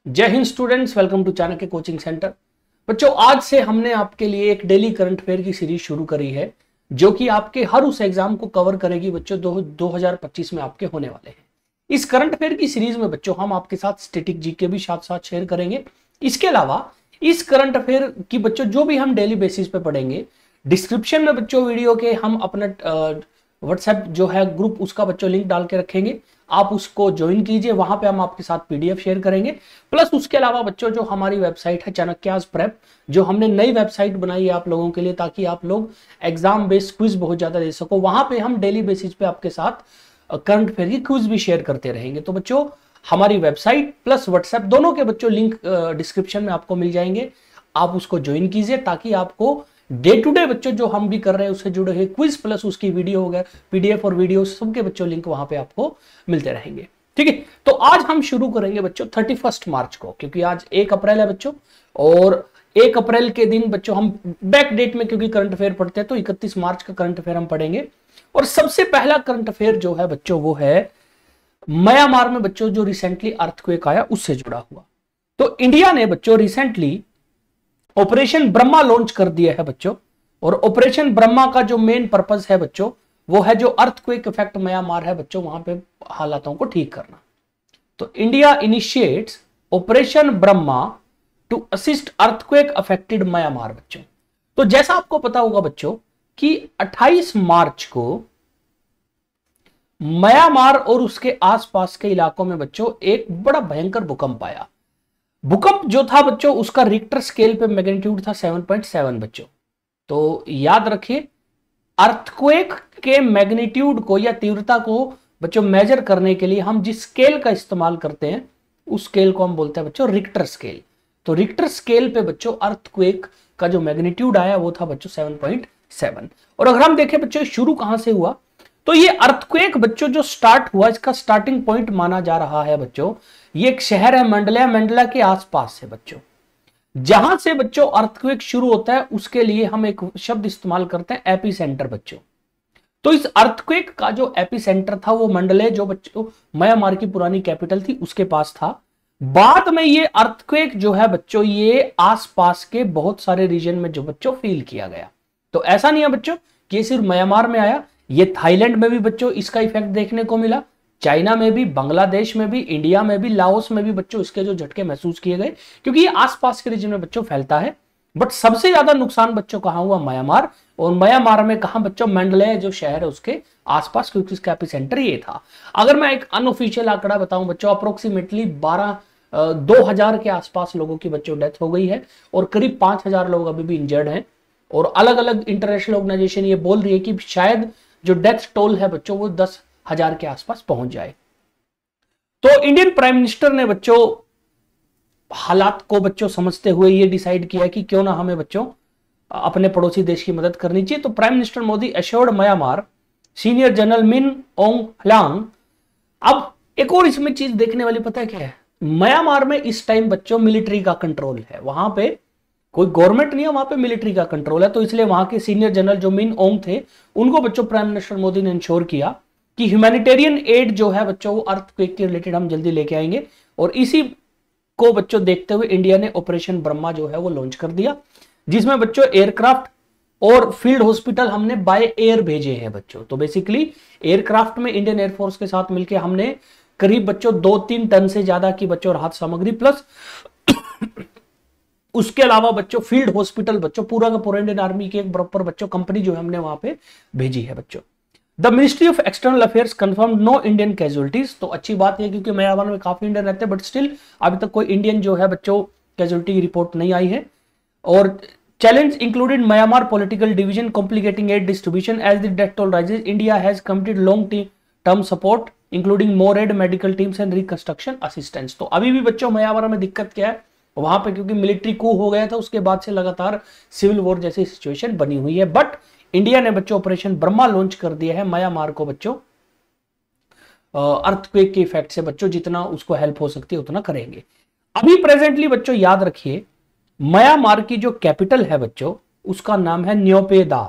जय Hind students, welcome to Chanakya coaching centre. बच्चों, आज से हमने आपके लिए एक डेली करंट अफेयर की सीरीज शुरू करी है जो कि आपके हर उस एग्जाम को कवर करेगी बच्चों 2025 में आपके होने वाले हैं। इस करंट अफेयर की सीरीज में बच्चों हम आपके साथ स्टैटिक जीके भी साथ साथ शेयर करेंगे। इसके अलावा इस करंट अफेयर की बच्चों जो भी हम डेली बेसिस पे पढ़ेंगे, डिस्क्रिप्शन में बच्चों वीडियो के हम अपना व्हाट्सएप जो है ग्रुप, उसका बच्चों लिंक डाल के रखेंगे। आप उसको ज्वाइन कीजिए, वहां पे हम आपके साथ पीडीएफ शेयर करेंगे। प्लस उसके अलावा बच्चों जो हमारी वेबसाइट है चाणक्याज प्रेप, जो हमने नई वेबसाइट बनाई है आप लोगों के लिए ताकि आप लोग एग्जाम बेस्ड क्विज बहुत ज्यादा दे सको, वहां पे हम डेली बेसिस पे आपके साथ करंट अफेयर की क्विज भी शेयर करते रहेंगे। तो बच्चों हमारी वेबसाइट प्लस व्हाट्सएप दोनों के बच्चों लिंक डिस्क्रिप्शन में आपको मिल जाएंगे। आप उसको ज्वाइन कीजिए ताकि आपको डे टू डे बच्चों जो हम भी कर रहे हैं उससे जुड़े हुए क्विज प्लस उसकी वीडियो वगैरह पीडीएफ और वीडियो सबके बच्चों लिंक वहां पे आपको मिलते रहेंगे। ठीक है, तो आज हम शुरू करेंगे बच्चों 31 मार्च को, क्योंकि आज 1 अप्रैल है बच्चों, और 1 अप्रैल के दिन बच्चों हम बैक डेट में क्योंकि करंट अफेयर पढ़ते हैं तो 31 मार्च का करंट अफेयर हम पढ़ेंगे। और सबसे पहला करंट अफेयर जो है बच्चों वो है म्यांमार में बच्चों जो रिसेंटली अर्थक्वेक आया उससे जुड़ा हुआ। तो इंडिया ने बच्चों रिसेंटली ऑपरेशन ब्रह्मा लॉन्च कर दिया है बच्चों, और ऑपरेशन ब्रह्मा का जो मेन पर्पस है बच्चों वो है जो अर्थक्वेक इफेक्ट म्यांमार है बच्चों वहां पे हालातों को ठीक करना। तो India initiates operation Brahma to assist earthquake affected Myanmar बच्चों। तो जैसा आपको पता होगा बच्चों कि 28 मार्च को म्यांमार और उसके आसपास के इलाकों में बच्चों एक बड़ा भयंकर भूकंप आया। भूकंप जो था बच्चों उसका रिक्टर स्केल पे मैग्नीट्यूड था 7.7 बच्चों। तो याद रखिए, अर्थक्वेक के मैग्नीट्यूड को या तीव्रता को बच्चों मेजर करने के लिए हम जिस स्केल का इस्तेमाल करते हैं उस स्केल को हम बोलते हैं बच्चों रिक्टर स्केल। तो रिक्टर स्केल पे बच्चों अर्थक्वेक का जो मैग्नीट्यूड आया वो था बच्चों 7.7। और अगर हम देखें बच्चों शुरू कहां से हुआ, तो ये अर्थक्वेक बच्चों जो स्टार्ट हुआ इसका स्टार्टिंग पॉइंट माना जा रहा है बच्चों ये एक शहर है मंडला, मंडला के आसपास से बच्चों। जहां से बच्चों अर्थक्वेक शुरू होता है उसके लिए हम एक शब्द इस्तेमाल करते हैं एपी सेंटर बच्चों। तो इस अर्थक्वेक का जो एपी सेंटर था वो मंडले जो बच्चों म्यांमार की पुरानी कैपिटल थी उसके पास था। बाद में ये अर्थक्वेक जो है बच्चों ये आसपास के बहुत सारे रीजन में जो बच्चों फील किया गया। तो ऐसा नहीं है बच्चों कि ये सिर्फ म्यांमार में आया, ये थाईलैंड में भी बच्चों इसका इफेक्ट देखने को मिला, चाइना में भी, बांग्लादेश में भी, इंडिया में भी, लाओस में भी बच्चों इसके जो झटके महसूस किए गए, क्योंकि ये आसपास के रीजन में बच्चों फैलता है। बट सबसे ज्यादा नुकसान बच्चों कहां हुआ? म्यांमार। और म्यांमार में कहां बच्चों? मंडले जो शहर है उसके आसपास, क्योंकि इसका एपिसेंटर ये था। अगर मैं एक अनऑफिशियल आंकड़ा बताऊं बच्चों, अप्रोक्सीमेटली 2000 के आसपास लोगों की बच्चों डेथ हो गई है और करीब 5000 लोग अभी भी इंजर्ड हैं। और अलग अलग इंटरनेशनल ऑर्गेनाइजेशन ये बोल रही है कि शायद जो डेथ टोल है बच्चों वो 10,000 के आसपास पहुंच जाए। तो इंडियन प्राइम मिनिस्टर ने बच्चों हालात को बच्चों समझते हुए ये डिसाइड किया कि क्यों ना हमें बच्चों अपने पड़ोसी देश की मदद करनी चाहिए। तो prime minister Modi assured Myanmar senior general Min ओंग ह्लांग। अब एक और इसमें चीज देखने वाली पता है क्या है? म्यांमार में इस टाइम बच्चों मिलिट्री का कंट्रोल है, वहां पे कोई गवर्नमेंट नहीं है, वहां पे मिलिट्री का कंट्रोल है। तो इसलिए वहां के सीनियर जनरल जो मिन ओंग थे उनको बच्चों प्राइम मिनिस्टर मोदी ने इंश्योर किया कि ह्यूमैनिटेरियन एड जो है बच्चों वो अर्थक्वेक के रिलेटेड हम जल्दी लेके आएंगे। और इसी को बच्चों देखते हुए इंडिया ने ऑपरेशन ब्रह्मा जो है वो लॉन्च कर दिया, जिसमें बच्चों एयरक्राफ्ट और फील्ड हॉस्पिटल हमने बाय एयर भेजे हैं बच्चों। तो बेसिकली एयरक्राफ्ट में इंडियन एयरफोर्स के साथ मिलकर हमने करीब बच्चों 2-3 टन से ज्यादा की बच्चों राहत सामग्री, प्लस उसके अलावा बच्चों फील्ड हॉस्पिटल बच्चों पूरा का पूरा इंडियन आर्मी की एक प्रॉपर बच्चों कंपनी जो है हमने वहां पे भेजी है बच्चों। The ministry of external affairs confirm no Indian casualties. तो अच्छी बात है क्योंकि म्यांमार में काफी इंडियन रहते हैं, बट स्टिल अभी तक कोई इंडियन जो है बच्चों कैजुअलिटी की रिपोर्ट नहीं आई है। और challenge included Myanmar political division complicating aid distribution as the death toll rises. India has committed long term support including more aid, medical teams and reconstruction assistance. तो अभी भी बच्चों म्यांमार में दिक्कत क्या है? वहां पे क्योंकि मिलिट्री कू हो गया था, उसके बाद से लगातार सिविल वॉर जैसी सिचुएशन बनी हुई है। बट इंडिया ने बच्चों ऑपरेशन ब्रह्मा लॉन्च कर दिया है म्यांमार को बच्चों अर्थक्वेक के इफेक्ट से बच्चों जितना उसको हेल्प हो सकती है उतना करेंगे। अभी प्रेजेंटली बच्चों याद रखिए म्यांमार की जो कैपिटल है बच्चों उसका नाम है न्योपेदा।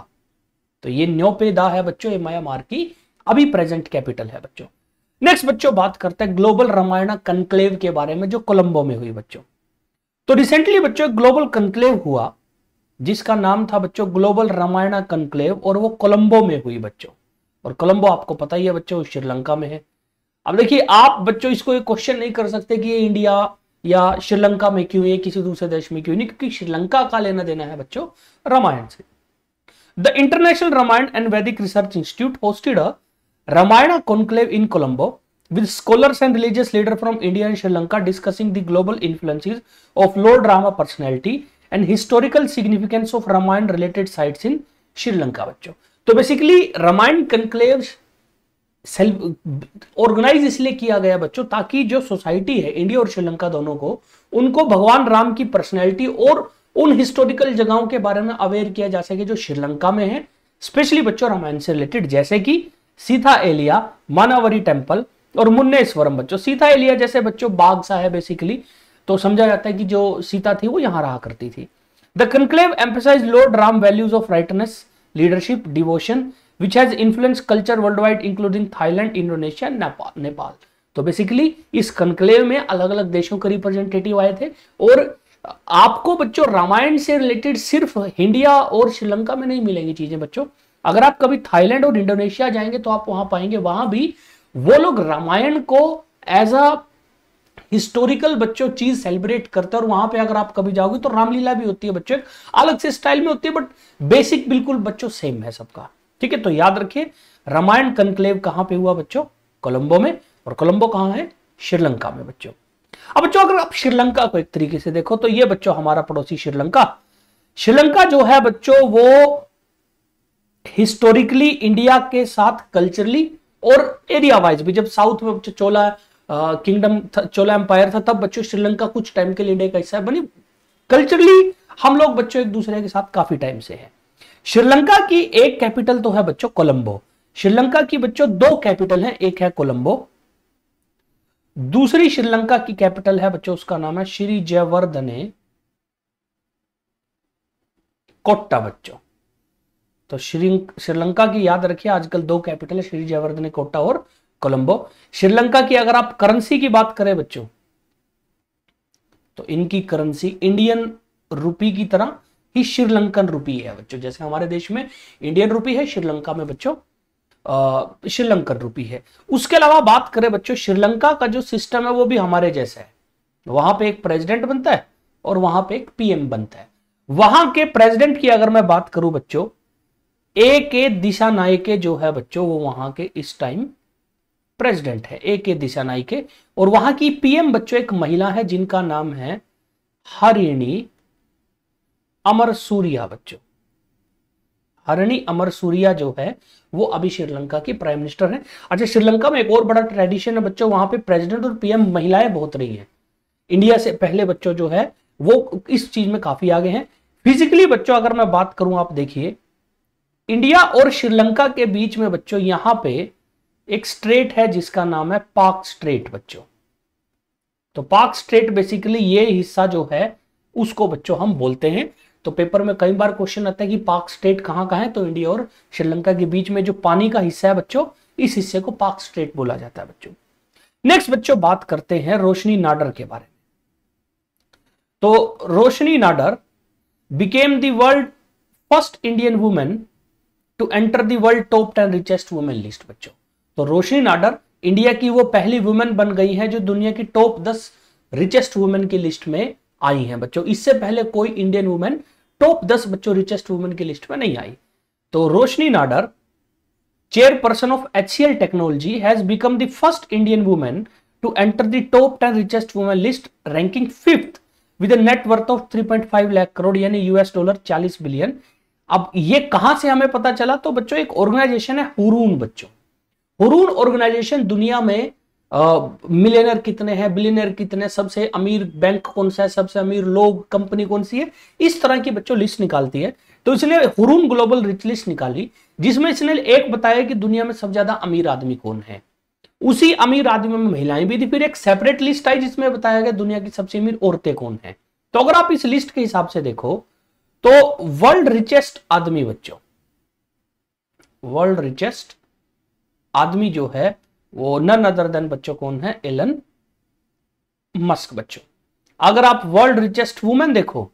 तो ये न्योपेदा है बच्चों, ये म्यांमार की अभी प्रेजेंट कैपिटल है बच्चों। नेक्स्ट बच्चों बात करते हैं ग्लोबल रामायण कनक्लेव के बारे में जो कोलंबो में हुई बच्चों। तो रिसेंटली बच्चों ग्लोबल कनक्लेव हुआ जिसका नाम था बच्चों ग्लोबल रामायण कनक्लेव, और वो कोलंबो में हुई बच्चों। और कोलंबो आपको पता ही है बच्चों श्रीलंका में है। अब देखिए आप बच्चों इसको एक क्वेश्चन नहीं कर सकते कि ये इंडिया या श्रीलंका में क्यों है, किसी दूसरे देश में क्यों नहीं, क्योंकि श्रीलंका का लेना देना है बच्चों रामायण से। The international Ramayan and Vedic research institute hosted a Ramayan conclave in Colombo with scholars and religious leaders from India and Sri Lanka discussing the global influences of Lord Rama personality and historical significance of Ramayana related sites in Sri Lanka बच्चों। तो basically Ramayan conclave organise इसलिए किया गया बच्चों ताकि जो society है India और श्रीलंका दोनों को, उनको भगवान राम की पर्सनैलिटी और उन हिस्टोरिकल जगहों के बारे में अवेयर किया जा सके जो श्रीलंका में है, स्पेशली बच्चों रामायण से रिलेटेड, जैसे कि सीता एलिया, मानावरी टेम्पल और मुन्नेश्वरम बच्चों। सीता एलिया जैसे बच्चों बाग सा है बेसिकली, तो समझा जाता है कि जो सीता थी वो यहां रहा करती थी। The conclave emphasize lord Ram values of righteousness, leadership, devotion which has influence culture worldwide including Thailand, Indonesia, Nepal. तो बेसिकली इस कनक्लेव में अलग अलग देशों के रिप्रेजेंटेटिव आए थे, और आपको बच्चों रामायण से रिलेटेड सिर्फ इंडिया और श्रीलंका में नहीं मिलेंगी चीजें बच्चों। अगर आप कभी थाईलैंड और इंडोनेशिया जाएंगे तो आप वहां पाएंगे वहां भी वो लोग रामायण को एज अ हिस्टोरिकल बच्चों चीज सेलिब्रेट करते हैं। और वहां पे अगर आप कभी जाओगे तो रामलीला भी होती है बच्चों, अलग से स्टाइल में होती है, बट बेसिक बिल्कुल बच्चों सेम है सबका। ठीक है, तो याद रखिए रामायण कनक्लेव कहां पे हुआ बच्चों? कोलंबो में। और कोलंबो कहां है? श्रीलंका में बच्चों। अब बच्चों अगर आप श्रीलंका को एक तरीके से देखो तो ये बच्चों हमारा पड़ोसी श्रीलंका, श्रीलंका जो है बच्चों वो हिस्टोरिकली इंडिया के साथ कल्चरली और एरिया वाइज भी, जब साउथ में बच्चों चोला किंगडम चोला एम्पायर था तब बच्चों श्रीलंका कुछ टाइम के लिए इंडिया का हिस्सा बनी। कल्चरली हम लोग बच्चों एक दूसरे के साथ काफी टाइम से हैं। श्रीलंका की एक कैपिटल तो है बच्चों कोलंबो। श्रीलंका की बच्चों दो कैपिटल है, एक है कोलंबो, दूसरी श्रीलंका की कैपिटल है बच्चों उसका नाम है श्री जयवर्धने कोट्टा बच्चों। तो श्रीलंका की याद रखिए आजकल दो कैपिटल है, श्री जयवर्धने कोट्टा और कोलंबो। श्रीलंका की अगर आप करेंसी की बात करें बच्चों तो इनकी करेंसी इंडियन रुपी की तरह ही श्रीलंकन रुपी है बच्चों। जैसे हमारे देश में इंडियन रुपी है, श्रीलंका में बच्चों श्रीलंकन रुपी है। उसके अलावा बात करें बच्चों श्रीलंका का जो सिस्टम है वो भी हमारे जैसा है। वहां पे एक प्रेसिडेंट बनता है और वहां पे एक पीएम बनता है। वहां के प्रेसिडेंट की अगर मैं बात करूं बच्चों, ए के दिशा नायके जो है बच्चों वो वहां के इस टाइम प्रेसिडेंट है, ए के दिशा नायके। और वहां की पीएम बच्चों एक महिला है जिनका नाम है हरिणी अमरसूरिया बच्चों। हरिणी अमरसूरिया जो है वो अभी श्रीलंका की प्राइम मिनिस्टर है। अच्छा, श्रीलंका में एक और बड़ा ट्रेडिशन है बच्चों, वहां पे प्रेसिडेंट और पीएम महिलाएं बहुत रही हैं। इंडिया से पहले बच्चों जो है वो इस चीज में काफी आगे हैं। फिजिकली बच्चों अगर मैं बात करूं, आप देखिए इंडिया और श्रीलंका के बीच में बच्चों यहां पे एक स्ट्रेट है जिसका नाम है पाक स्ट्रेट बच्चों। तो पाक स्ट्रेट बेसिकली ये हिस्सा जो है उसको बच्चों हम बोलते हैं। तो पेपर में कई बार क्वेश्चन आता है कि पाक स्ट्रेट कहां का है, तो इंडिया और श्रीलंका के बीच में जो पानी का हिस्सा है बच्चों इस हिस्से को पाक स्ट्रेट बोला जाता है बच्चों। नेक्स्ट बच्चों बात करते हैं रोशनी नाडर के बारे में। तो Roshni Nadar became the world first Indian women to enter the world top 10 richest women list बच्चों। तो रोशनी नाडर इंडिया की वो पहली वुमेन बन गई है जो दुनिया की टॉप 10 रिचेस्ट वुमेन की लिस्ट में आई है बच्चों। इससे पहले कोई इंडियन वुमेन टॉप 10 बच्चों रिचेस्ट वुमेन की लिस्ट में नहीं आई। तो Roshni Nadar, chairperson of HCL technology, has become the first Indian women to enter the top 10 richest women list, ranking 5th with a net worth of 3.5 lakh crore यानी $40 बिलियन। अब ये कहां से हमें पता चला? तो बच्चों एक ऑर्गेनाइजेशन है हुरून बच्चों। हुरून ऑर्गेनाइजेशन दुनिया में मिलियनर कितने हैं, बिलियनर कितने, सबसे अमीर बैंक कौन सा है, सबसे अमीर लोग कंपनी कौन सी है, इस तरह की बच्चों लिस्ट निकालती है। तो इसने हुरून ग्लोबल रिच लिस्ट निकाली जिसमें इसने एक बताया कि दुनिया में सबसे ज्यादा अमीर आदमी कौन है। उसी अमीर आदमी में महिलाएं भी थी। फिर एक सेपरेट लिस्ट आई जिसमें बताया गया दुनिया की सबसे अमीर औरतें कौन है। तो अगर आप इस लिस्ट के हिसाब से देखो तो वर्ल्ड रिचेस्ट आदमी बच्चों, वर्ल्ड रिचेस्ट आदमी जो है वो नन अदर देन बच्चों कौन है, एलन मस्क बच्चों। अगर आप वर्ल्ड रिचेस्ट वुमेन देखो,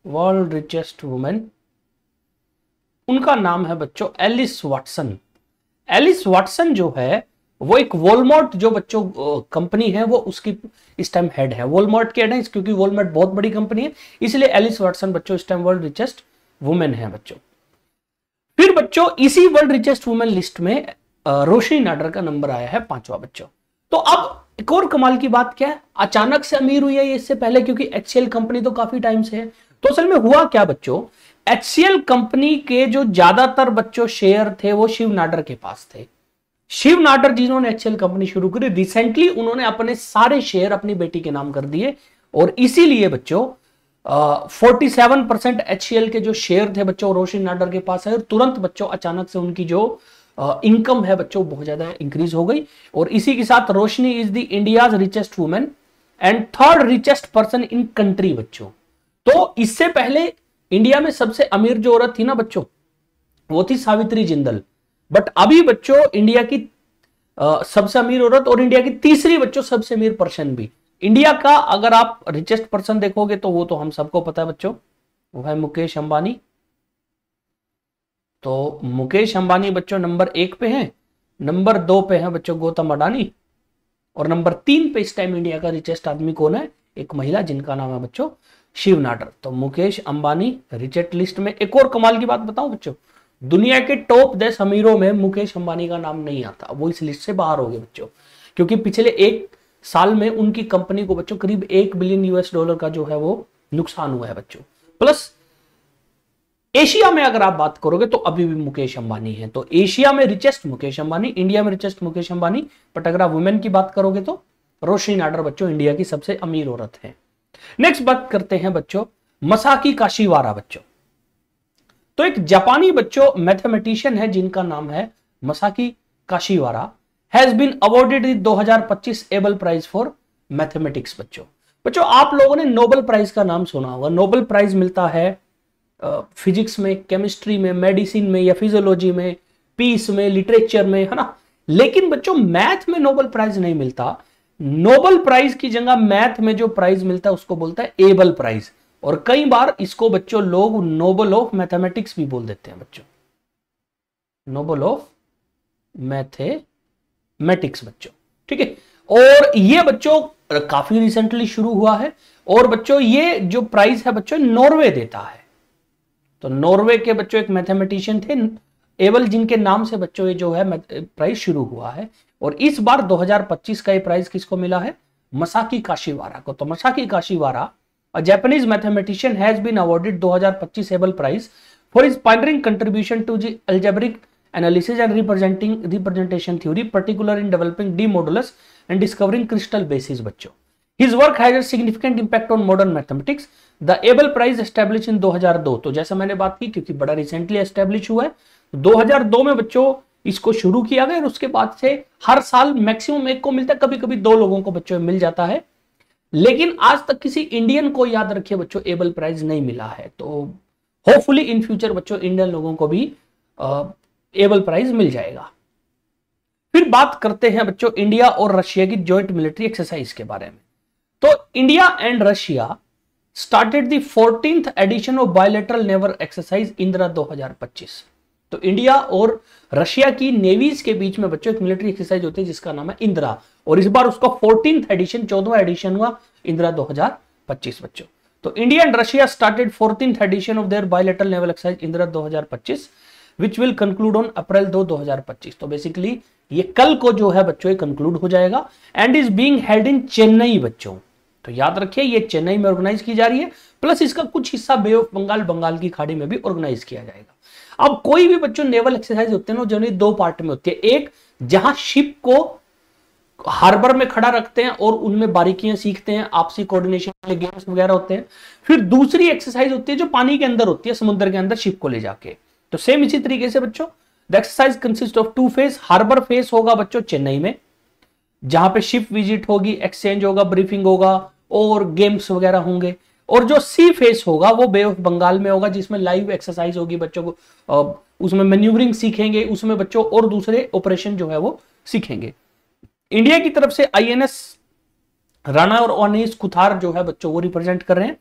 वर्ल्ड रिचेस्ट वुमेन, उनका नाम है बच्चों एलिस वाटसन। एलिस वाटसन जो है वो एक वॉलमार्ट जो बच्चों कंपनी है वो उसकी इस टाइम हेड है, वॉलमार्ट के हेड है, क्योंकि वॉलमार्ट बहुत बड़ी कंपनी है, इसलिए एलिस वाटसन बच्चों इस टाइम वर्ल्ड रिचेस्ट वुमेन है बच्चों। फिर बच्चों इसी वर्ल्ड रिचेस्ट वुमेन लिस्ट में रोशनी नाडर का नंबर आया है 5वां बच्चों। तो अब एक और कमाल की बात क्या है, अचानक से अमीर हुई है ये इससे पहले, क्योंकि एचसीएल कंपनी तो काफी टाइम से है। तो असल में हुआ क्या बच्चों, एचसीएल कंपनी के जो ज्यादातर बच्चों शेयर थे वो शिव नाडर के पास थे। शिव नाडर जिन्होंने एचसीएल कंपनी शुरू करी, रिसेंटली उन्होंने अपने सारे शेयर अपनी बेटी के नाम कर दिए, और इसीलिए बच्चों 47% एचसीएल के जो शेयर थे बच्चों रोशनी नाडर के पास है, और तुरंत बच्चों अचानक से उनकी जो इनकम है बच्चों बहुत ज्यादा इंक्रीज हो गई। और इसी के साथ Roshni is the India's richest women and third richest person in country बच्चों। तो इससे पहले इंडिया में सबसे अमीर जो औरत थी ना बच्चों वो थी सावित्री जिंदल, बट अभी बच्चों इंडिया की सबसे अमीर औरत और इंडिया की तीसरी बच्चों सबसे अमीर पर्सन भी, इंडिया का अगर आप रिचेस्ट पर्सन देखोगे तो वो तो हम सबको पता है बच्चों, वो है मुकेश अंबानी। तो मुकेश अंबानी बच्चों नंबर 1 पे हैं, नंबर 2 पे हैं बच्चों गौतम अडानी, और नंबर 3 पे इस टाइम इंडिया का रिचेस्ट आदमी कौन है, एक महिला जिनका नाम है बच्चों शिव नाडर। तो मुकेश अंबानी रिचेस्ट लिस्ट में। एक और कमाल की बात बताऊं बच्चों, दुनिया के टॉप 10 अमीरों में मुकेश अंबानी का नाम नहीं आता, वो इस लिस्ट से बाहर हो गए बच्चों, क्योंकि पिछले 1 साल में उनकी कंपनी को बच्चों करीब $1 बिलियन का जो है वो नुकसान हुआ है बच्चों। प्लस एशिया में अगर आप बात करोगे तो अभी भी मुकेश अंबानी है, तो एशिया में रिचेस्ट मुकेश अंबानी, इंडिया में रिचेस्ट मुकेश अंबानी, बट अगर आप वुमेन की बात करोगे तो रोशनी नाडर बच्चों इंडिया की सबसे अमीर औरत है। नेक्स्ट बात करते हैं बच्चों मसाकी काशीवारा बच्चों। तो एक जापानी बच्चों मैथमेटिशियन है जिनका नाम है Masaki Kashiwara, has been awarded the 2025 Abel prize for mathematics बच्चों। बच्चों आप लोगों ने नोबेल प्राइज का नाम सुना होगा, नोबेल प्राइज मिलता है फिजिक्स में, केमिस्ट्री में, मेडिसिन में या फिजियोलॉजी में, पीस में, लिटरेचर में, है ना, लेकिन बच्चों मैथ में नोबेल प्राइज नहीं मिलता। नोबेल प्राइज की जगह मैथ में जो प्राइज मिलता है उसको बोलता है एबल प्राइज, और कई बार इसको बच्चों लोग नोबेल ऑफ मैथमेटिक्स भी बोल देते हैं बच्चों, नोबेल ऑफ मैथमेटिक्स बच्चों, ठीक है। और ये बच्चों काफी रिसेंटली शुरू हुआ है, और बच्चों ये जो प्राइज है बच्चों नॉर्वे देता है। तो नॉर्वे के बच्चों एक मैथमेटिशियन थे एबल, जिनके नाम से बच्चों ये जो है प्राइज शुरू हुआ है, और इस बार 2025 का ये प्राइज किसको मिला है, मसाकी काशीवारा को। तो Masaki Kashiwara a Japanese mathematician has been awarded 2025 Abel prize for his pioneering contribution to the algebraic analysis and representation theory, particular in developing D modulus and discovering crystal basis बच्चों। His work has a significant impact on modern mathematics. The Abel Prize established in 2002, तो जैसा मैंने बात की क्योंकि बड़ा recently establish हुआ है, 2002 में बच्चों इसको शुरू किया गया, और उसके बाद से हर साल मैक्सिमम 1 को मिलता है, कभी कभी 2 लोगों को बच्चों मिल जाता है, लेकिन आज तक किसी इंडियन को याद रखिए बच्चों एबल प्राइज नहीं मिला है। तो होपफुली इन फ्यूचर बच्चों इंडियन लोगों को भी एबल प्राइज मिल जाएगा। फिर बात करते हैं बच्चों इंडिया और रशिया की जॉइंट मिलिट्री एक्सरसाइज के बारे में। तो India and Russia started the 14th edition of bilateral naval exercise Indira 2025। तो इंडिया और रशिया की नेवीज के बीच में बच्चों एक मिलिट्री एक्सरसाइज होती है जिसका नाम है इंदिरा, और इस बार उसका 14th एडिशन 14वां एडिशन हुआ इंदिरा 2025 बच्चों। तो India and Russia started 14th edition of their bilateral naval exercise Indira 2025 which will conclude on April 2, 2025। तो बेसिकली ये कल को जो है बच्चों ये कंक्लूड हो जाएगा and is being held in Chennai बच्चों। तो याद रखिए ये चेन्नई में ऑर्गेनाइज की जा रही है, प्लस इसका कुछ हिस्सा बे ऑफ बंगाल, बंगाल की खाड़ी में भी ऑर्गेनाइज किया जाएगा। अब कोई भी बच्चों नेवल एक्सरसाइज होते हैं ना, जनरली 2 पार्ट में होती है, एक जहां शिप को हार्बर में खड़ा रखते हैं और उनमें बारीकियां सीखते हैं, आपसी कोऑर्डिनेशन वाले गेम्स वगैरह होते हैं। फिर दूसरी एक्सरसाइज होती है जो पानी के अंदर होती है, समुद्र के अंदर शिप को ले जाके। तो सेम इसी तरीके से बच्चों the exercise consist of 2 phase. Harbour phase होगा बच्चों चेन्नई में, जहां पे शिप विजिट होगी, एक्सचेंज होगा, ब्रीफिंग होगा और गेम्स वगैरह होंगे। और जो सी फेस होगा वो बे ऑफ बंगाल में होगा, जिसमें लाइव एक्सरसाइज होगी बच्चों को, उसमें मैन्यूवरिंग सीखेंगे, उसमें बच्चों और दूसरे ऑपरेशन जो है वो सीखेंगे। इंडिया की तरफ से आईएनएस राणा और ओनिस कुथार जो है बच्चों वो रिप्रेजेंट कर रहे हैं,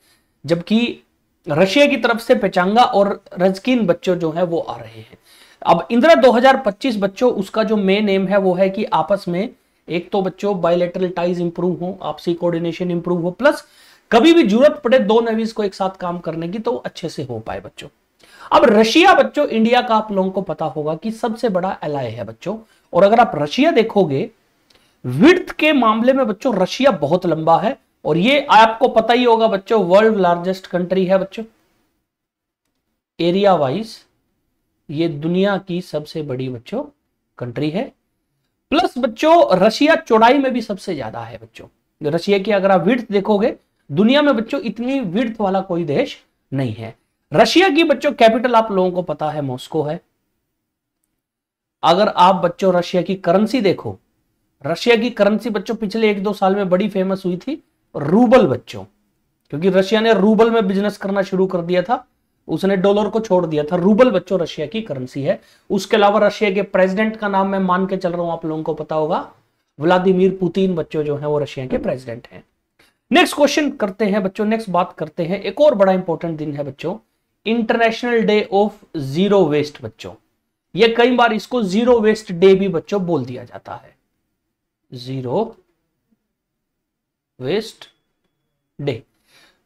जबकि रशिया की तरफ से पेचांगा और रजकिन बच्चों जो है वो आ रहे हैं। अब इंदिरा 2025 बच्चों, उसका जो मेन एम है वो है कि आपस में एक तो बच्चों बायलैटरल टाइज इंप्रूव हो, आपसी कोऑर्डिनेशन इंप्रूव हो, प्लस कभी भी जरूरत पड़े दो नेवीज को एक साथ काम करने की तो अच्छे से हो पाए बच्चों। अब रशिया बच्चों इंडिया का आप लोगों को पता होगा कि सबसे बड़ा एलाय है बच्चों, और अगर आप रशिया देखोगे विड्थ के मामले में बच्चों रशिया बहुत लंबा है, और ये आपको पता ही होगा बच्चों वर्ल्ड लार्जेस्ट कंट्री है बच्चों, एरिया वाइज ये दुनिया की सबसे बड़ी बच्चों कंट्री है। प्लस बच्चों रशिया चौड़ाई में भी सबसे ज्यादा है बच्चों। रशिया की अगर आप विड्थ देखोगे दुनिया में बच्चों इतनी विड्थ वाला कोई देश नहीं है। रशिया की बच्चों कैपिटल आप लोगों को पता है मॉस्को है। अगर आप बच्चों रशिया की करेंसी देखो, रशिया की करेंसी बच्चों पिछले 1-2 साल में बड़ी फेमस हुई थी रूबल बच्चों, क्योंकि रशिया ने रूबल में बिजनेस करना शुरू कर दिया था, उसने डॉलर को छोड़ दिया था। रूबल बच्चों रशिया की करेंसी है। उसके अलावा रशिया के प्रेसिडेंट का नाम मैं मान के चल रहा हूं आप लोगों को पता होगा, व्लादिमीर पुतिन बच्चों जो है वो रशिया के प्रेसिडेंट हैं। नेक्स्ट क्वेश्चन करते हैं बच्चों, नेक्स्ट बात करते हैं, एक और बड़ा इंपॉर्टेंट दिन है बच्चों, international day of zero waste बच्चों। ये कई बार इसको जीरो वेस्ट डे भी बच्चों बोल दिया जाता है, जीरो वेस्ट डे।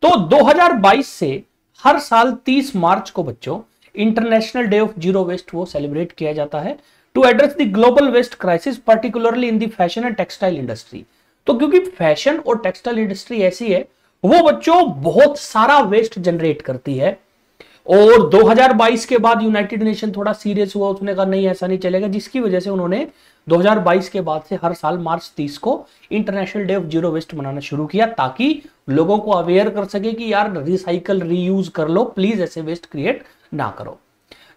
तो 2022 से हर साल 30 मार्च को बच्चों international day of zero waste वो सेलिब्रेट किया जाता है to address the global waste crisis particularly in the fashion and textile industry. तो क्योंकि फैशन और टेक्सटाइल इंडस्ट्री ऐसी है वो बच्चों बहुत सारा वेस्ट जनरेट करती है, और 2022 के बाद यूनाइटेड नेशन थोड़ा सीरियस हुआ, उसने कहा नहीं ऐसा नहीं चलेगा, जिसकी वजह से उन्होंने 2022 के बाद से हर साल मार्च 30 को international day of zero waste मनाना शुरू किया, ताकि लोगों को अवेयर कर सके कि यार रिसाइकल रीयूज कर लो, प्लीज ऐसे वेस्ट क्रिएट ना करो।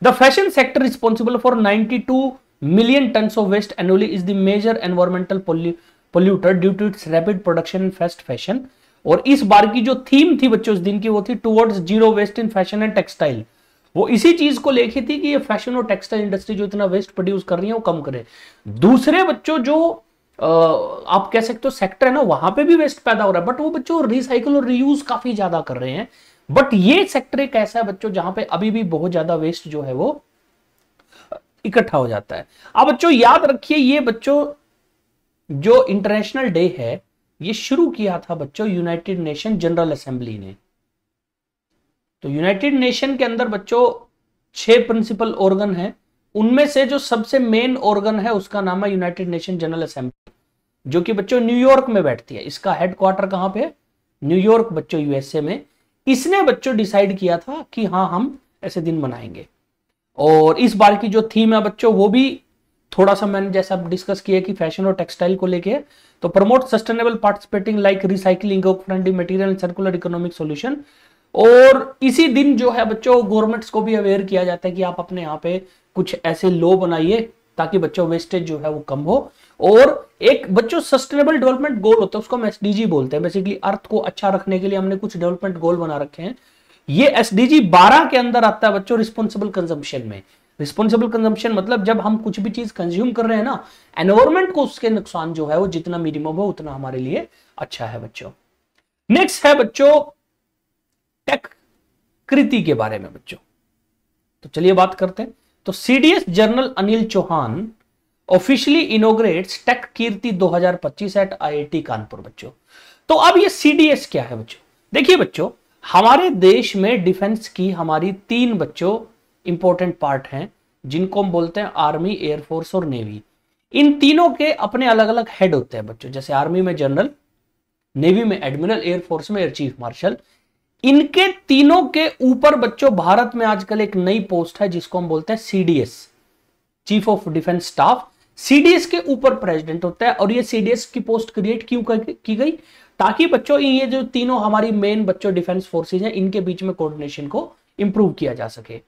The fashion sector responsible for 92 million tons of waste annually is the major environmental polluter due to its rapid production in fast fashion. और इस बार की जो थीम थी बच्चों इस दिन की वो थी towards zero waste in fashion and textile. वो इसी चीज को लेके थी कि ये फैशन और टेक्सटाइल इंडस्ट्री जो इतना वेस्ट प्रोड्यूस कर रही है वो कम करे। दूसरे बच्चों जो आप कह सकते हो सेक्टर है ना वहां पे भी वेस्ट पैदा हो रहा है, बट वो बच्चों रिसाइकल और रीयूज काफी ज्यादा कर रहे हैं। बट ये सेक्टर एक ऐसा है बच्चों जहां पे अभी भी बहुत ज्यादा वेस्ट जो है वो इकट्ठा हो जाता है। अब बच्चों याद रखिए ये बच्चों जो इंटरनेशनल डे है ये शुरू किया था बच्चों यूनाइटेड नेशन जनरल असेंबली ने। तो यूनाइटेड नेशन के अंदर बच्चों 6 प्रिंसिपल ऑर्गन हैं, उनमें से जो सबसे मेन ऑर्गन है उसका नाम है यूनाइटेड नेशन जनरल असेंबली, जो कि बच्चों न्यूयॉर्क में बैठती है। इसका हेडक्वार्टर कहां पे है? न्यूयॉर्क बच्चों यूएसए में। इसने बच्चों डिसाइड किया था कि हाँ हम ऐसे दिन मनाएंगे, और इस बार की जो थीम है बच्चों वो भी थोड़ा सा मैंने जैसा डिस्कस किया कि फैशन और टेक्सटाइल को लेके, तो promote sustainable participating like recycling of friendly material and circular economic solution. और इसी दिन जो है बच्चों गवर्नमेंट्स को भी अवेयर किया जाता है कि आप अपने यहाँ पे कुछ ऐसे लॉ बनाइए ताकि बच्चों वेस्टेज जो है वो कम हो। और एक बच्चों सस्टेनेबल डेवलपमेंट गोल होता है, उसको हम एसडीजी बोलते हैं। बेसिकली अर्थ को अच्छा रखने के लिए हमने कुछ डेवलपमेंट गोल बना रखे हैं। ये एसडीजी 12 के अंदर आता है बच्चों रिस्पॉन्सिबल कंजम्पशन में। रिस्पॉन्सिबल कंजम्पशन मतलब जब हम कुछ भी चीज कंज्यूम कर रहे हैं ना, एनवायरमेंट को उसके नुकसान जो है वो जितना मिनिमम हो उतना हमारे लिए अच्छा है बच्चों। नेक्स्ट है बच्चों टेक कृति के बारे में बच्चों, तो चलिए बात करते हैं। तो CDS general Anil Chauhan officially inaugurates Techkriti 2025 at IIT Kanpur बच्चों। तो अब ये सीडीएस क्या है बच्चों? देखिए बच्चों हमारे देश में डिफेंस की हमारी 3 बच्चों इंपॉर्टेंट पार्ट हैं जिनको हम बोलते हैं आर्मी, एयरफोर्स और नेवी। इन तीनों के अपने अलग अलग हेड होते हैं बच्चों, जैसे आर्मी में जनरल, नेवी में एडमिरल, एयरफोर्स में एयर चीफ मार्शल। इनके तीनों के ऊपर बच्चों भारत में आजकल एक नई पोस्ट है जिसको हम बोलते हैं CDS, chief of defence staff. CDS के ऊपर प्रेसिडेंट होता है, और ये सीडीएस की पोस्ट क्रिएट क्यों की गई? ताकि बच्चों ये जो तीनों हमारी मेन बच्चों डिफेंस फोर्सेज हैं इनके बीच में कोऑर्डिनेशन को इंप्रूव किया जा सके।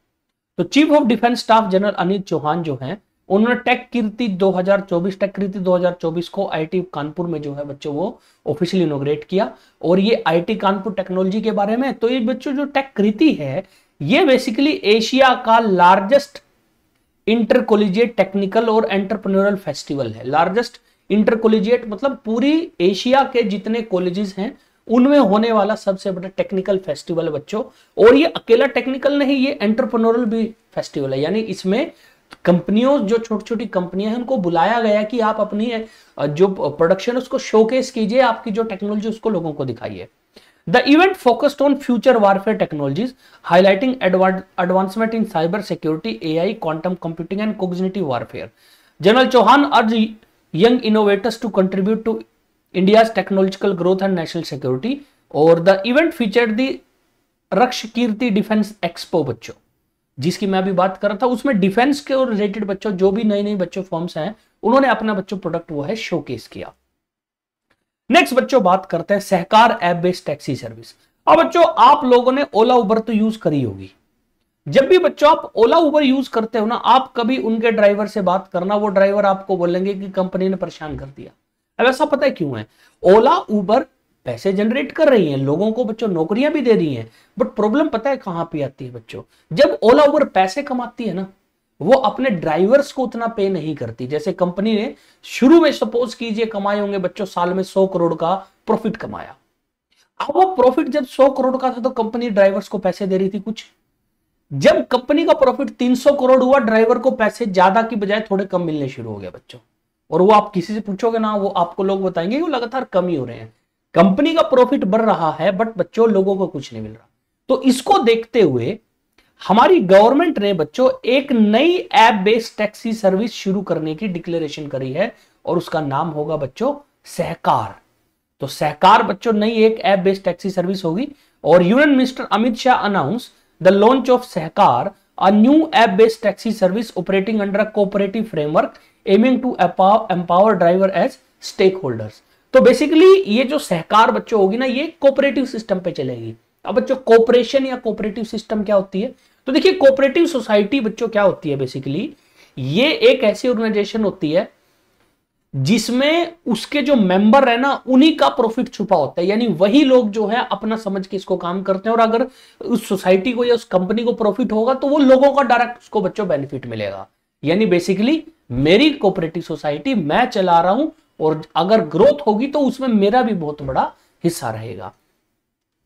तो chief of defence staff general Anil Chauhan जो हैं उन्होंने टेक कीर्ति 2024 को आईटी कानपुर में जो है बच्चों वो ऑफिशियली इनॉग्रेट किया। और ये आईटी कानपुर टेक्नोलॉजी के बारे में, तो ये बच्चों जो टेक कीर्ति है ये बेसिकली एशिया का लार्जेस्ट इंटर कॉलेजिएट टेक्निकल और एंटरप्रेन्योरल फेस्टिवल है। लार्जेस्ट इंटर कॉलेजिएट मतलब पूरी एशिया के जितने कॉलेजेस हैं उनमें होने वाला सबसे बड़ा टेक्निकल फेस्टिवल है बच्चों। और ये अकेला टेक्निकल नहीं, ये एंटरप्रेन्योरल भी फेस्टिवल है, यानी इसमें कंपनियों जो छोटी छोटी कंपनियां हैं उनको बुलाया गया कि आप अपनी जो प्रोडक्शन है उसको शोकेस कीजिए, आपकी जो टेक्नोलॉजी उसको लोगों को दिखाइए। The event focused on future warfare technologies, highlighting advancement in cyber security, AI, quantum computing, and cognitive warfare. General Chauhan urged young innovators to contribute to India's technological growth and national security. और the event featured the रक्ष कीर्ति defence expo बच्चों, जिसकी मैं अभी बात कर रहा था, उसमें डिफेंस के और रिलेटेड बच्चों जो भी नई नई बच्चों फॉर्म्स हैं उन्होंने अपना बच्चों प्रोडक्ट वो है शोकेस किया। नेक्स्ट बच्चों बात करते हैं सहकार ऐप बेस्ड टैक्सी सर्विस। अब बच्चों आप लोगों ने ओला उबर तो यूज करी होगी। जब भी बच्चों आप ओला उबर यूज करते हो ना, आप कभी उनके ड्राइवर से बात करना, वो ड्राइवर आपको बोलेंगे कि कंपनी ने परेशान कर दिया। अब ऐसा पता है क्यों है? ओला उबर पैसे जनरेट कर रही हैं, लोगों को बच्चों नौकरियां भी दे रही हैं, बट प्रॉब्लम पता है कहां पे आती है बच्चों? जब ओला उबर पैसे कमाती है ना, वो अपने ड्राइवर्स को उतना पे नहीं करती। जैसे कंपनी ने शुरू में सपोज कीजिए कमाए होंगे बच्चों साल में 100 करोड़ का प्रॉफिट कमाया। अब वो प्रॉफिट जब 100 करोड़ का था तो कंपनी ड्राइवर्स को पैसे दे रही थी कुछ। जब कंपनी का प्रॉफिट 300 करोड़ हुआ, ड्राइवर को पैसे ज्यादा की बजाय थोड़े कम मिलने शुरू हो गए बच्चों। और वो आप किसी से पूछोगे ना, वो आपको लोग बताएंगे वो लगातार कम ही हो रहे हैं। कंपनी का प्रॉफिट बढ़ रहा है बट बच्चों लोगों को कुछ नहीं मिल रहा। तो इसको देखते हुए हमारी गवर्नमेंट ने बच्चों एक नई ऐप बेस्ड टैक्सी सर्विस शुरू करने की डिक्लेरेशन करी है और उसका नाम होगा बच्चों सहकार। तो सहकार बच्चों नई एक ऐप बेस्ड टैक्सी सर्विस होगी। और union minister Amit Shah announce the launch of Sahakar, a new app based taxi service operating under a cooperative framework aiming to empower driver as stake holders. तो बेसिकली ये जो सहकार बच्चों होगी ना, ये कोऑपरेटिव सिस्टम पे चलेगी। अब बच्चों कोऑपरेशन या कोऑपरेटिव सिस्टम क्या होती है? तो देखिए कोऑपरेटिव सोसाइटी बच्चों क्या होती है? बेसिकली ये एक ऐसी ऑर्गेनाइजेशन होती है जिसमें उसके जो मेंबर है ना, उन्हीं का प्रॉफिट छुपा होता है। यानी वही लोग जो है अपना समझ के इसको काम करते हैं, और अगर उस सोसाइटी को या उस कंपनी को प्रॉफिट होगा तो वो लोगों का डायरेक्ट उसको बच्चों बेनिफिट मिलेगा। यानी बेसिकली मेरी कोऑपरेटिव सोसाइटी मैं चला रहा हूं और अगर ग्रोथ होगी तो उसमें मेरा भी बहुत बड़ा हिस्सा रहेगा।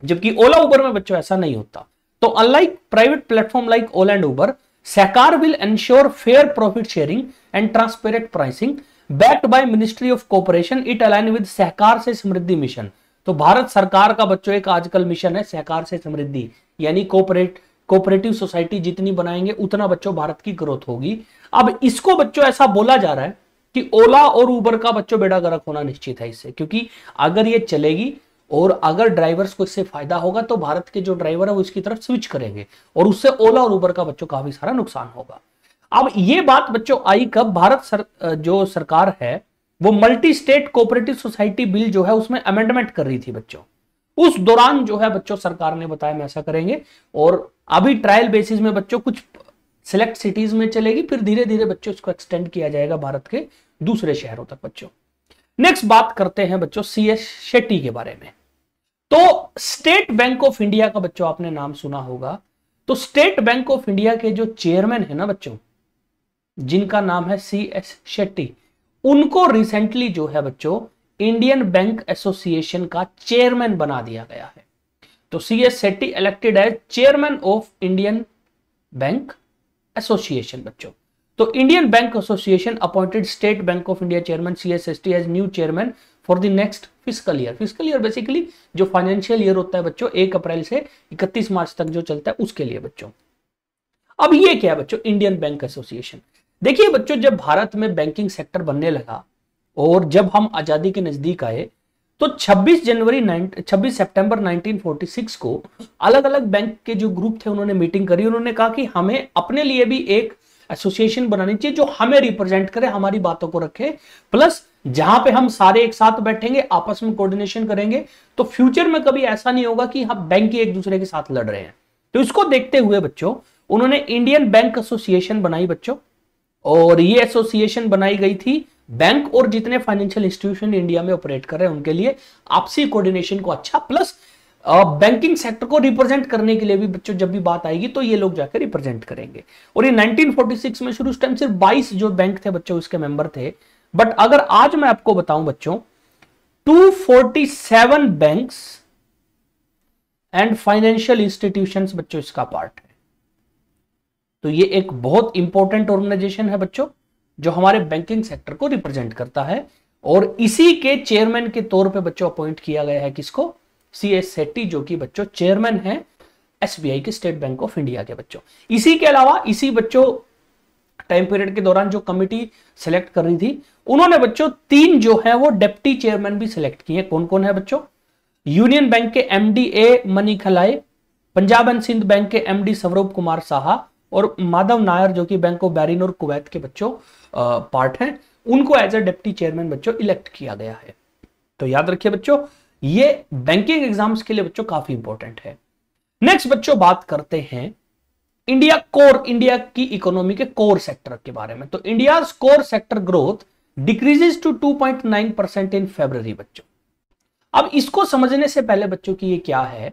जबकि ओला उबर में बच्चों ऐसा नहीं होता। तो unlike private platform like Ola and Uber, Sahkar will ensure fair profit sharing and transparent pricing backed by ministry of cooperation. It align with Sahkar se Samriddhi mission. तो भारत सरकार का बच्चों एक आजकल मिशन है सहकार से समृद्धि, यानी कोऑपरेटिव सोसाइटी जितनी बनाएंगे उतना बच्चों भारत की ग्रोथ होगी। अब इसको बच्चों ऐसा बोला जा रहा है कि ओला और उबर का बच्चों बेड़ा गर्क होना निश्चित है इससे, क्योंकि अगर ये चलेगी और अगर ड्राइवर्स को इससे फायदा होगा तो भारत के जो ड्राइवर है वो इसकी तरफ स्विच करेंगे और उससे ओला और उबर का बच्चों काफी सारा नुकसान होगा। अब ये बात बच्चों आई कब? जो सरकार है वो multi state cooperative society bill जो है उसमें अमेंडमेंट कर रही थी बच्चों। उस दौरान जो है बच्चों सरकार ने बताया मैं ऐसा करेंगे, और अभी ट्रायल बेसिस में बच्चों कुछ सिलेक्ट सिटीज में चलेगी, फिर धीरे धीरे बच्चों इसको एक्सटेंड किया जाएगा भारत के दूसरे शहरों तक बच्चों। नेक्स्ट बात करते हैं बच्चों CS शेट्टी के बारे में। तो स्टेट बैंक ऑफ इंडिया का बच्चों आपने नाम सुना होगा। तो स्टेट बैंक ऑफ इंडिया के जो चेयरमैन है ना बच्चों, जिनका नाम है CS शेट्टी, उनको रिसेंटली जो है बच्चों इंडियन बैंक एसोसिएशन का चेयरमैन बना दिया गया है। तो CS Shetty elected as chairman of Indian bank association बच्चों। तो Indian bank association appointed state bank of India chairman CS Shetty as new chairman for the next fiscal year. Fiscal year basically जो financial year होता है बच्चों 1 अप्रैल से 31 मार्च तक जो चलता है उसके लिए बच्चों। अब ये क्या है बच्चों? Indian bank association. देखिए बच्चों जब भारत में बैंकिंग सेक्टर बनने लगा और जब हम आजादी के नजदीक आए तो 26 सितंबर 1946 को अलग अलग बैंक के जो ग्रुप थे उन्होंने मीटिंग करी। उन्होंने कहा कि हमें अपने लिए भी एक एसोसिएशन बनानी चाहिए जो हमें रिप्रेजेंट करे, हमारी बातों को रखे, प्लस जहां पे हम सारे एक साथ बैठेंगे, आपस में कोऑर्डिनेशन करेंगे, तो फ्यूचर में कभी ऐसा नहीं होगा कि हम बैंक ही एक दूसरे के साथ लड़ रहे हैं। तो इसको देखते हुए बच्चों उन्होंने इंडियन बैंक एसोसिएशन बनाई बच्चों। और ये एसोसिएशन बनाई गई थी बैंक और जितने फाइनेंशियल इंस्टीट्यूशन इंडिया में ऑपरेट कर रहे हैं उनके लिए आपसी कोऑर्डिनेशन को अच्छा, प्लस बैंकिंग सेक्टर को रिप्रेजेंट करने के लिए भी बच्चों जब भी बात आएगी तो ये लोग जाकर रिप्रेजेंट करेंगे। और ये 1946 में शुरू, उस टाइम सिर्फ 22 जो बैंक थे बच्चों उसके मेंबर थे। बट अगर आज मैं आपको बताऊं बच्चों, 247 बैंक्स एंड फाइनेंशियल इंस्टीट्यूशंस बच्चों इसका पार्ट है। तो ये एक बहुत इंपॉर्टेंट ऑर्गेनाइजेशन है बच्चों, जो हमारे बैंकिंग सेक्टर को रिप्रेजेंट करता है। और इसी के चेयरमैन के तौर पे बच्चों अपॉइंट किया गया है किसको? CS सेट्टी, जो कि बच्चों चेयरमैन है SBI के, स्टेट बैंक ऑफ इंडिया के बच्चों। इसी के अलावा इसी बच्चों टाइम पीरियड के दौरान जो कमिटी सेलेक्ट कर रही थी, उन्होंने बच्चों 3 जो है वो डेप्टी चेयरमैन भी सिलेक्ट किए। कौन कौन है बच्चों? यूनियन बैंक के MD A Mani Khalai, Punjab and Sind bank के MD स्वरूप कुमार साहा और माधव नायर जो कि बैंक ऑफ बहरीन और कुवैत के बच्चों पार्ट हैं, उनको एज ए डिप्टी चेयरमैन बच्चों इलेक्ट किया गया है। तो याद रखिए बच्चों, ये बैंकिंग एग्जाम्स के लिए बच्चों काफी इंपॉर्टेंट है। नेक्स्ट बच्चों बात करते हैं इंडिया की इकोनॉमी के कोर सेक्टर के बारे में। तो India core sector growth decreases to 2.9% in February बच्चों। अब इसको समझने से पहले बच्चों की ये क्या है,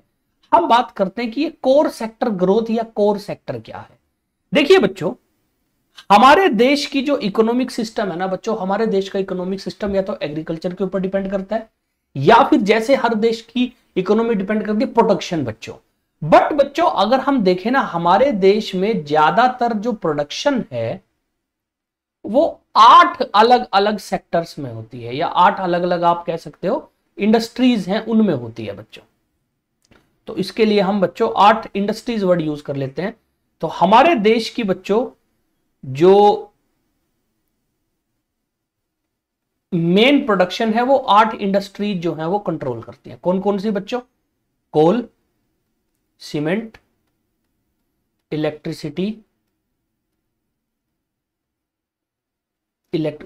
हम बात करते हैं कि ये कोर सेक्टर ग्रोथ या कोर सेक्टर क्या है। देखिए बच्चों, हमारे देश की जो इकोनॉमिक सिस्टम है ना बच्चों, हमारे देश का इकोनॉमिक सिस्टम या तो एग्रीकल्चर के ऊपर डिपेंड करता है, या फिर जैसे हर देश की इकोनॉमी डिपेंड करती है प्रोडक्शन बच्चों। बट बच्चों अगर हम देखें ना, हमारे देश में ज्यादातर जो प्रोडक्शन है वो 8 अलग अलग सेक्टर्स में होती है, या 8 अलग अलग आप कह सकते हो इंडस्ट्रीज हैं उनमें होती है बच्चों। तो इसके लिए हम बच्चों 8 इंडस्ट्रीज वर्ड यूज कर लेते हैं। तो हमारे देश की बच्चों जो मेन प्रोडक्शन है वो 8 इंडस्ट्रीज जो है वो कंट्रोल करती हैं। कौन कौन सी बच्चों? कोल, सीमेंट, इलेक्ट्रिसिटी,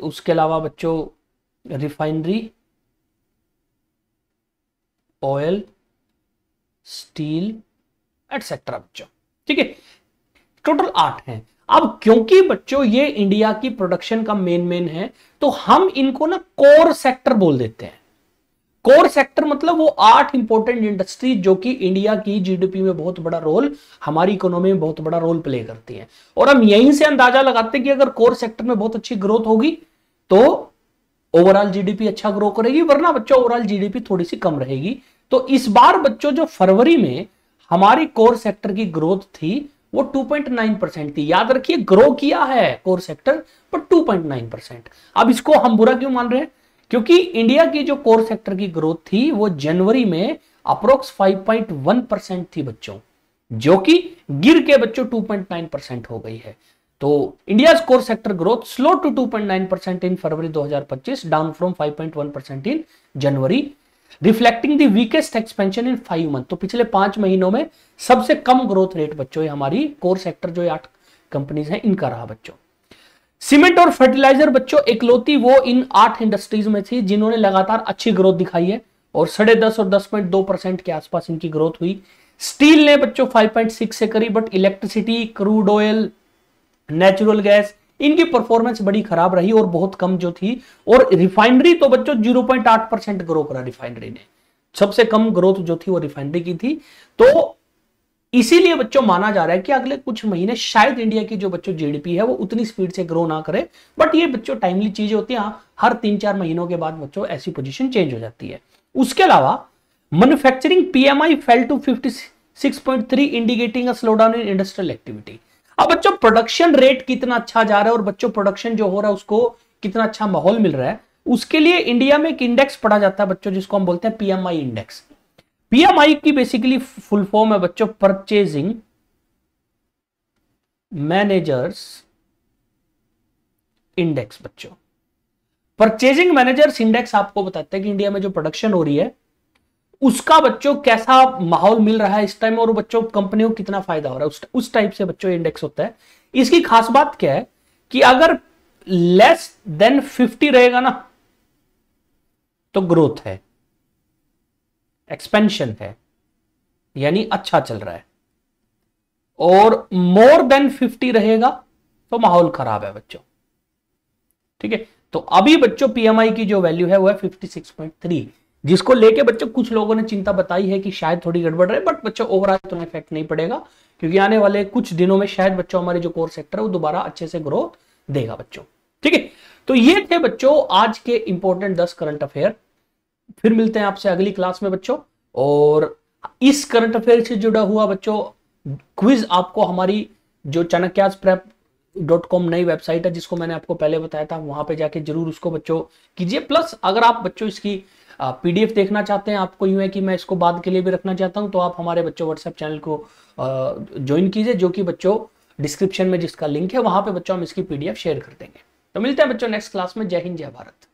उसके अलावा बच्चों रिफाइनरी, ऑयल, स्टील एटसेट्रा बच्चों। ठीक है, टोटल 8 हैं। अब क्योंकि बच्चों ये इंडिया की प्रोडक्शन का मेन है, तो हम इनको ना कोर सेक्टर बोल देते हैं। कोर सेक्टर मतलब वो 8 इंपॉर्टेंट इंडस्ट्री जो कि इंडिया की जीडीपी में बहुत बड़ा रोल, हमारी इकोनॉमी में बहुत बड़ा रोल प्ले करती हैं। और हम यहीं से अंदाजा लगाते हैं कि अगर कोर सेक्टर में बहुत अच्छी ग्रोथ होगी तो ओवरऑल जीडीपी अच्छा ग्रो करेगी, वरना बच्चों ओवरऑल जीडीपी थोड़ी सी कम रहेगी। तो इस बार बच्चों जो फरवरी में हमारी कोर सेक्टर की ग्रोथ थी वो 2.9% थी। याद रखिए, ग्रो किया है कोर सेक्टर पर 2.9%। अब इसको हम बुरा क्यों मान रहे हैं? क्योंकि इंडिया की जो कोर सेक्टर की ग्रोथ थी वो जनवरी में अप्रोक्स 5.1% थी बच्चों, जो कि गिर के बच्चों 2.9% हो गई है। तो India core sector growth slow to 2.9% in February 2025, down from 5.1% in January, reflecting the weakest expansion in 5 month. तो पिछले 5 महीनों में सबसे कम ग्रोथ रेट बच्चों हमारी कोर सेक्टर जो 8 कंपनीज हैं इनका रहा बच्चों। सीमेंट और फर्टिलाइजर बच्चों इकलौती वो इन 8 इंडस्ट्रीज में थी जिन्होंने लगातार अच्छी ग्रोथ दिखाई है, और 10.5 और 10.2% के आसपास इनकी ग्रोथ हुई। स्टील ने बच्चों 5.6 से करी, but electricity, crude oil, natural gas, इनकी परफॉर्मेंस बड़ी खराब रही और बहुत कम जो थी। और रिफाइनरी तो बच्चों 0.8% ग्रो करा रिफाइनरी ने, सबसे कम ग्रोथ जो थी वो रिफाइनरी की थी। तो इसीलिए बच्चों माना जा रहा है कि अगले कुछ महीने शायद इंडिया की जो बच्चों जीडीपी है वो उतनी स्पीड से ग्रो ना करे। बट ये बच्चों टाइमली चीजें होती हैं, हर 3-4 महीनों के बाद बच्चों ऐसी पोजीशन चेंज हो जाती है। उसके अलावा manufacturing PMI fell to 56.3 indicating a slowdown in industrial activity. अब बच्चों प्रोडक्शन रेट कितना अच्छा जा रहा है और बच्चों प्रोडक्शन जो हो रहा है उसको कितना अच्छा माहौल मिल रहा है, उसके लिए इंडिया में एक इंडेक्स पढ़ा जाता है बच्चों जिसको हम बोलते हैं PMI इंडेक्स। PMI की बेसिकली फुल फॉर्म है बच्चों परचेजिंग मैनेजर्स इंडेक्स। बच्चों परचेजिंग मैनेजर्स इंडेक्स आपको बताता है कि इंडिया में जो प्रोडक्शन हो रही है उसका बच्चों कैसा माहौल मिल रहा है इस टाइम, और बच्चों कंपनियों को कितना फायदा हो रहा है, उस टाइप से बच्चों इंडेक्स होता है। इसकी खास बात क्या है कि अगर लेस देन 50 रहेगा ना तो ग्रोथ है, एक्सपेंशन है, यानी अच्छा चल रहा है, और मोर देन 50 रहेगा तो माहौल खराब है बच्चों। ठीक है, तो अभी बच्चों पीएमआई की जो वैल्यू है वो है 56.3, जिसको लेके बच्चों कुछ लोगों ने चिंता बताई है कि शायद थोड़ी गड़बड़ रहे, बट बच्चों ओवरऑल तो इफेक्ट नहीं पड़ेगा, क्योंकि आने वाले कुछ दिनों में शायद बच्चों हमारे जो कोर सेक्टर है वो दोबारा अच्छे से ग्रो देगा बच्चों। ठीक है, तो ये थे बच्चों आज के इंपॉर्टेंट 10 करंट अफेयर। फिर मिलते हैं आपसे अगली क्लास में बच्चों, और इस करंट अफेयर से जुड़ा हुआ बच्चों क्विज आपको हमारी जो chanakyaprep.com नई वेबसाइट है, जिसको मैंने आपको पहले बताया था, वहां पे जाके जरूर उसको बच्चों कीजिए। प्लस अगर आप बच्चों इसकी पीडीएफ देखना चाहते हैं, आपको यूं है कि मैं इसको बाद के लिए भी रखना चाहता हूं, तो आप हमारे बच्चों व्हाट्सएप चैनल को ज्वाइन कीजिए, जो कि बच्चों डिस्क्रिप्शन में जिसका लिंक है वहां पे बच्चों हम इसकी पीडीएफ शेयर कर देंगे। तो मिलते हैं बच्चों नेक्स्ट क्लास में। जय हिंद, जय भारत।